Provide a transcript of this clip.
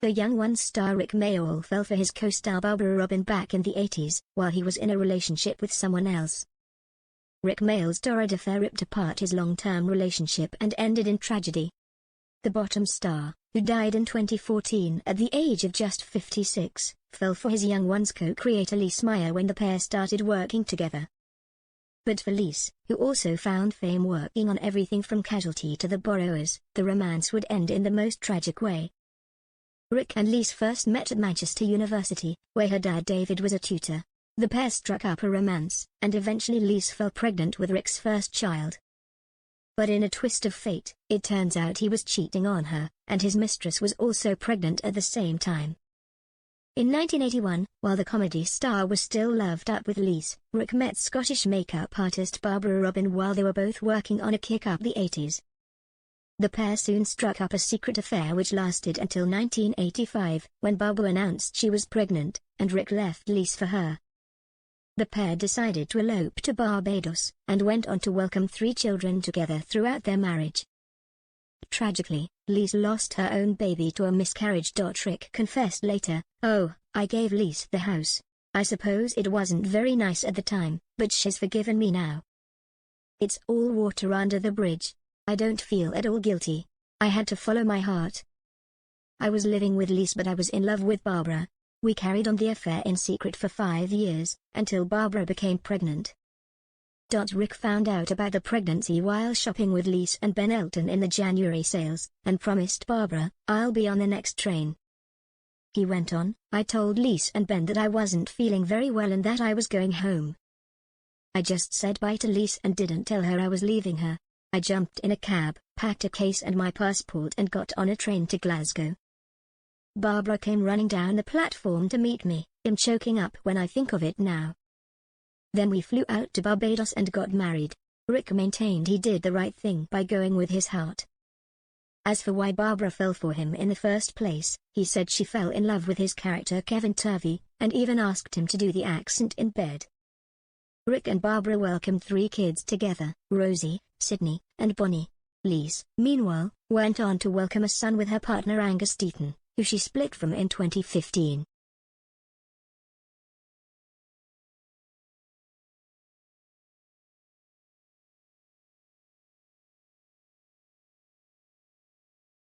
The Young Ones star Rik Mayall fell for his co-star Barbara Robbin back in the 80s while he was in a relationship with someone else. Rik Mayall's torrid affair ripped apart his long-term relationship and ended in tragedy. The bottom star, who died in 2014 at the age of just 56, fell for his Young Ones co-creator Rik Mayall when the pair started working together. But for Rik, who also found fame working on everything from Casualty to The Borrowers, the romance would end in the most tragic way. Rik and Rik first met at Manchester University, where her dad David was a tutor. The pair struck up a romance, and eventually Rik fell pregnant with Rik's first child. But in a twist of fate, it turns out he was cheating on her, and his mistress was also pregnant at the same time. In 1981, while the comedy star was still loved up with Rik met Scottish makeup artist Barbara Robbin while they were both working on a Kick Up the 80s. The pair soon struck up a secret affair which lasted until 1985, when Barbara announced she was pregnant, and Rik left Rik for her. The pair decided to elope to Barbados, and went on to welcome 3 children together throughout their marriage. Tragically, Rik lost her own baby to a miscarriage. Rik confessed later, "Oh, I gave Rik the house. I suppose it wasn't very nice at the time, but she's forgiven me now. It's all water under the bridge. I don't feel at all guilty. I had to follow my heart. I was living with Rik but I was in love with Barbara. We carried on the affair in secret for 5 years, until Barbara became pregnant." Rik found out about the pregnancy while shopping with Rik and Ben Elton in the January sales, and promised Barbara, "I'll be on the next train." He went on, "I told Rik and Ben that I wasn't feeling very well and that I was going home. I just said bye to Rik and didn't tell her I was leaving her. I jumped in a cab, packed a case and my passport and got on a train to Glasgow. Barbara came running down the platform to meet me. I'm choking up when I think of it now. Then we flew out to Barbados and got married." Rik maintained he did the right thing by going with his heart. As for why Barbara fell for him in the first place, he said she fell in love with his character Kevin Turvey, and even asked him to do the accent in bed. Rik and Barbara welcomed 3 kids together, Rosie, Sydney, and Bonnie. Rik, meanwhile, went on to welcome a son with her partner Angus Deaton, who she split from in 2015.